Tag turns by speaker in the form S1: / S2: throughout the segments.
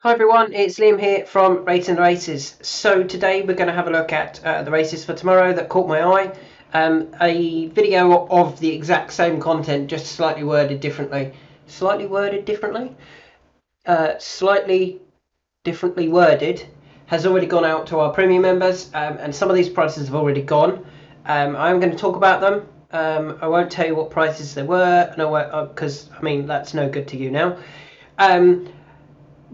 S1: Hi everyone, it's Liam here from Rating the Races. So today we're going to have a look at the races for tomorrow that caught my eye. A video of the exact same content, just slightly worded differently. Slightly worded differently? Slightly differently worded has already gone out to our premium members, and some of these prices have already gone. I'm going to talk about them. I won't tell you what prices they were, because I mean that's no good to you now. Um,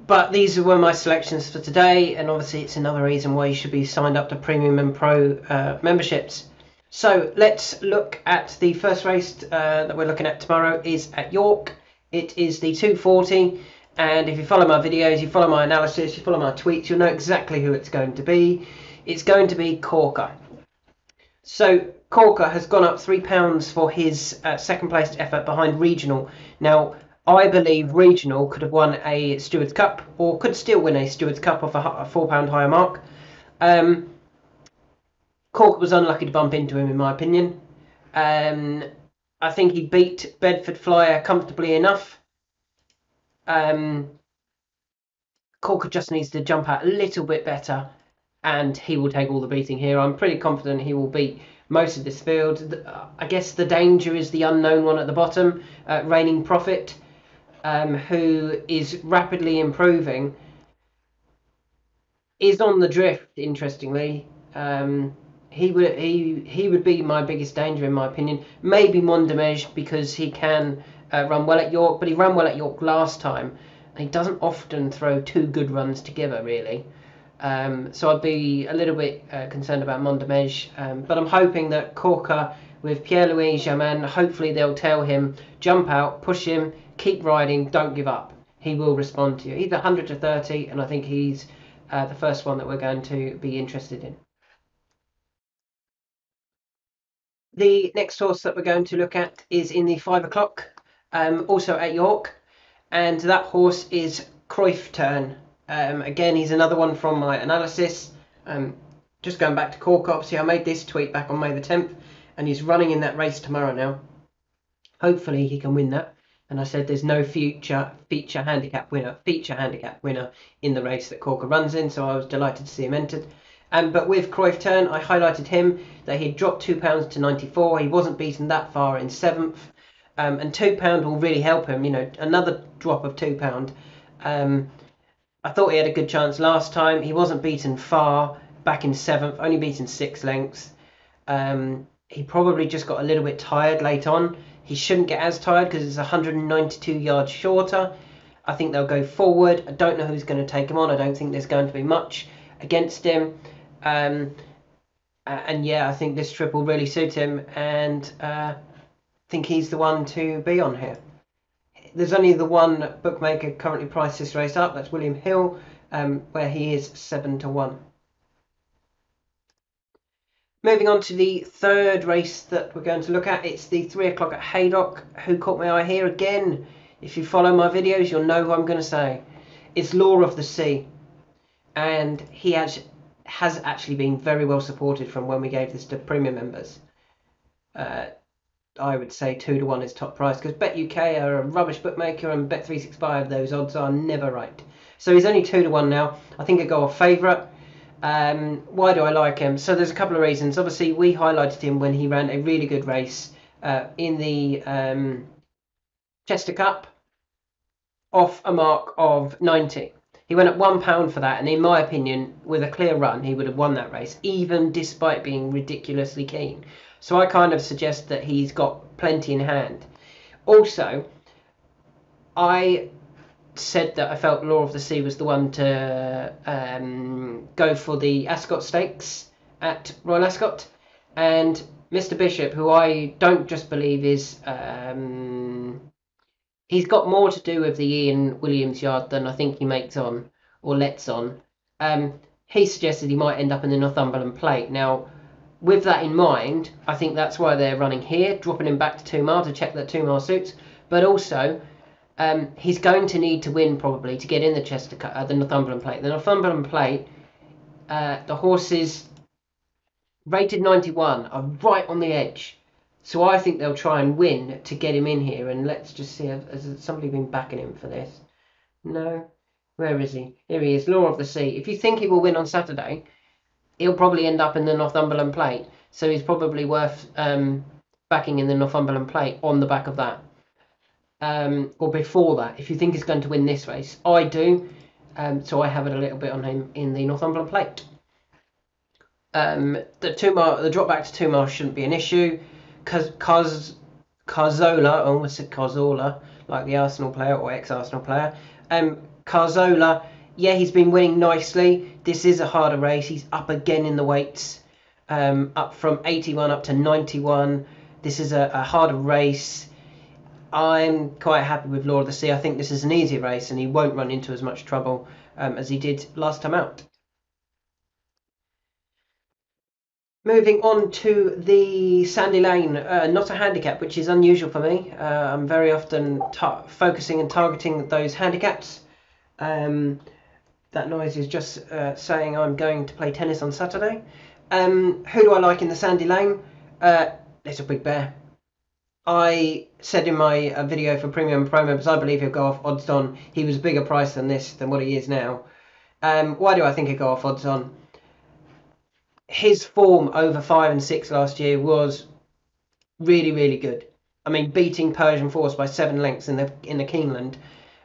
S1: but these were my selections for today, and obviously it's another reason why you should be signed up to Premium and Pro memberships. So let's look at the first race that we're looking at tomorrow is at York. It is the 240, and if you follow my videos, you follow my analysis, you follow my tweets, you'll know exactly who it's going to be. It's going to be Corker. So Corker has gone up £3 for his second placed effort behind Regional. Now, I believe Regional could have won a Stewards Cup, or could still win a Stewards Cup off a £4 higher mark. Corker was unlucky to bump into him, in my opinion. I think he beat Bedford Flyer comfortably enough. Corker just needs to jump out a little bit better, and he will take all the beating here. I'm pretty confident he will beat most of this field. I guess the danger is the unknown one at the bottom, Reigning Prophet, who is rapidly improving, is on the drift. Interestingly, he would be my biggest danger in my opinion. Maybe Mondemege because he can run well at York, but he ran well at York last time. And he doesn't often throw two good runs together, really. So I'd be a little bit concerned about Mondemege, but I'm hoping that Corker with Pierre-Louis Jamin, hopefully they'll tell him, jump out, push him, keep riding, don't give up. He will respond to you. He's 100 to 30, and I think he's the first one that we're going to be interested in. The next horse that we're going to look at is in the 5 o'clock, also at York, and that horse is Cruyff Turn. Again, he's another one from my analysis. Just going back to Cork, obviously I made this tweet back on May the 10th, and he's running in that race tomorrow now. Hopefully he can win that. And I said there's no feature handicap winner in the race that Corker runs in, so I was delighted to see him entered. But with Cruyff Turn, I highlighted him that he'd dropped £2 to 94. He wasn't beaten that far in 7th. And £2 will really help him. You know, another drop of £2. I thought he had a good chance last time. He wasn't beaten far back in 7th, only beaten 6 lengths. He probably just got a little bit tired late on. He shouldn't get as tired because it's 192 yards shorter. I think they'll go forward. I don't know who's going to take him on. I don't think there's going to be much against him. And yeah, I think this trip will really suit him, and I think he's the one to be on here. There's only the one bookmaker currently priced this race up. That's William Hill, where he is 7 to 1. Moving on to the third race that we're going to look at, it's the 3 o'clock at Haydock. Who caught my eye here again? If you follow my videos, you'll know who I'm going to say. It's Law of the Sea, and he has actually been very well supported from when we gave this to premium members. I would say 2 to 1 is top price because BetUK are a rubbish bookmaker, and Bet365, those odds are never right. So he's only 2 to 1 now. I think I go off favourite. Why do I like him? So there's a couple of reasons. Obviously, we highlighted him when he ran a really good race in the Chester Cup off a mark of 90. He went at £1 for that, and in my opinion, with a clear run, he would have won that race, even despite being ridiculously keen. So I kind of suggest that he's got plenty in hand. Also, I said that I felt Law of the Sea was the one to go for the Ascot Stakes at Royal Ascot, and Mr. Bishop, who I don't just believe is he's got more to do with the Ian Williams yard than I think he makes on or lets on. He suggested he might end up in the Northumberland Plate. Now, with that in mind, I think that's why they're running here, dropping him back to 2 mile to check that 2 mile suits, but also he's going to need to win probably to get in the Northumberland Plate. The Northumberland Plate, the horses rated 91 are right on the edge. So I think they'll try and win to get him in here. And let's just see, has somebody been backing him for this? No. Where is he? Here he is, Law of the Sea. If you think he will win on Saturday, he'll probably end up in the Northumberland Plate. So he's probably worth backing in the Northumberland Plate on the back of that. Or before that, if you think he's going to win this race. I do. So I have it a little bit on him in the Northumberland Plate. The drop back to 2 miles shouldn't be an issue. Carzola, I almost said Carzola, like the Arsenal player or ex-Arsenal player. Carzola, yeah, he's been winning nicely. This is a harder race. He's up again in the weights, up from 81 up to 91. This is a harder race. I'm quite happy with Law of the Sea. I think this is an easier race and he won't run into as much trouble as he did last time out. Moving on to the Sandy Lane, not a handicap, which is unusual for me. I'm very often focusing and targeting those handicaps. That noise is just saying I'm going to play tennis on Saturday. Who do I like in the Sandy Lane? Little Big Bear. I said in my video for Premium Pro members, I believe he'll go off odds on. He was a bigger price than what he is now. Why do I think he'll go off odds on? His form over 5 and 6 last year was really, really good. I mean, beating Persian Force by 7 lengths in the Keeneland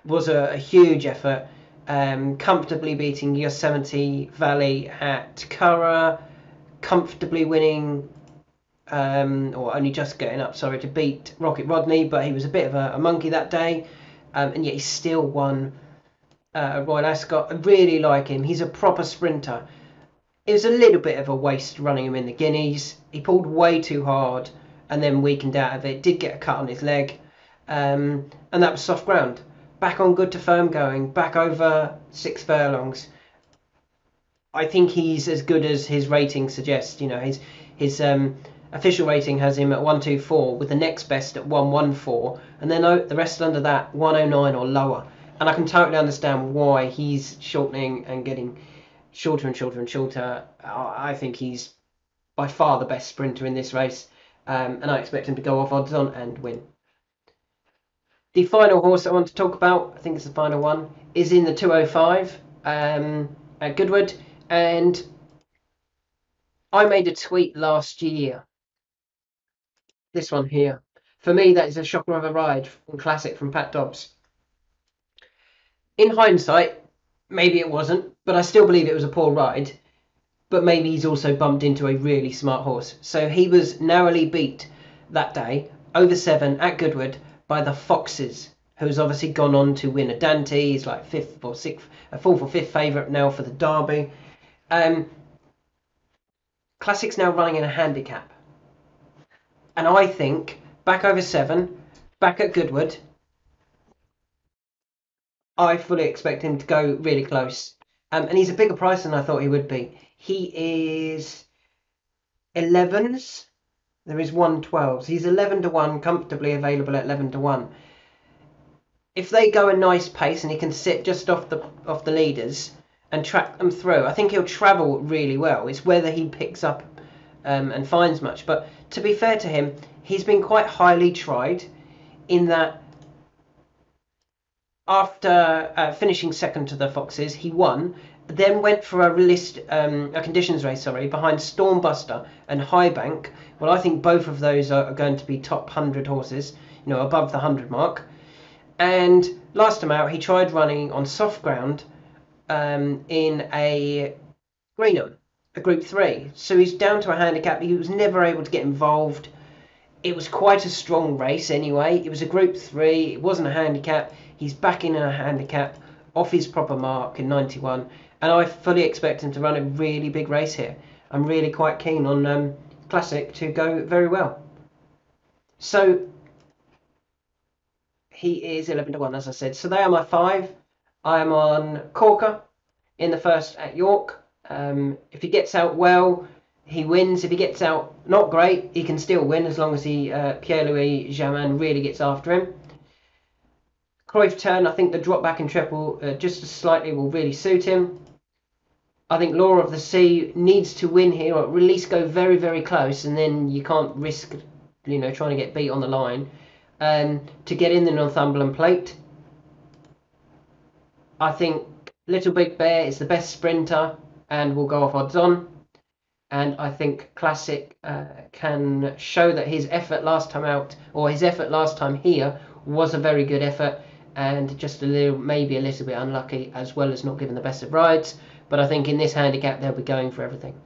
S1: was a huge effort. Comfortably beating Yosemite Valley at Curragh, comfortably winning, or only just getting up, sorry, to beat Rocket Rodney, but he was a bit of a monkey that day, and yet he still won Royal Ascot. I really like him. He's a proper sprinter. It was a little bit of a waste running him in the Guineas. He pulled way too hard and then weakened out of it. Did get a cut on his leg, and that was soft ground. Back on good to firm going, back over 6 furlongs. I think he's as good as his rating suggests. You know, his official rating has him at 124 with the next best at 114, and then the rest under that 109 or lower. And I can totally understand why he's shortening and getting shorter and shorter and shorter. I think he's by far the best sprinter in this race, and I expect him to go off odds on and win. The final horse I want to talk about, I think it's the final one, is in the 205 at Goodwood, and I made a tweet last year. This one here. For me, that is a shocker of a ride from Classic from Pat Dobbs. In hindsight, maybe it wasn't, but I still believe it was a poor ride. But maybe he's also bumped into a really smart horse. So he was narrowly beat that day, over 7 at Goodwood, by the Foxes, who's obviously gone on to win a Dante. He's like 5th or 6th, a 4th or 5th favourite now for the Derby. Classic's now running in a handicap. And I think, back over 7, back at Goodwood, I fully expect him to go really close. And he's a bigger price than I thought he would be. He is 11s. There is 112s. He's 11 to 1, comfortably available at 11 to 1. If they go a nice pace and he can sit just off the leaders and track them through, I think he'll travel really well. It's whether he picks up and finds much. But to be fair to him, he's been quite highly tried in that after finishing second to the Foxes, he won, then went for a conditions race, behind Stormbuster and Highbank. Well, I think both of those are going to be top 100 horses, above the 100 mark. And last time out, he tried running on soft ground in a Greenham, a Group 3. So he's down to a handicap. He was never able to get involved. It was quite a strong race anyway. It was a Group 3. It wasn't a handicap. He's back in a handicap off his proper mark in 91. And I fully expect him to run a really big race here. I'm really quite keen on Classic to go very well. So he is 11 to 1, as I said. So they are my 5. I am on Corker in the first at York. If he gets out well, he wins. If he gets out not great, he can still win as long as Pierre-Louis Jamin really gets after him. Cruyff Turn, I think the drop back in treble just slightly will really suit him. I think Law of the Sea needs to win here, or at least go very, very close, and then you can't risk, trying to get beat on the line. To get in the Northumberland Plate, I think Little Big Bear is the best sprinter and will go off odds on. And I think Classic can show that his effort last time out, or his effort last time here, was a very good effort, and just maybe a little bit unlucky, as well as not giving the best of rides. But I think in this handicap they'll be going for everything.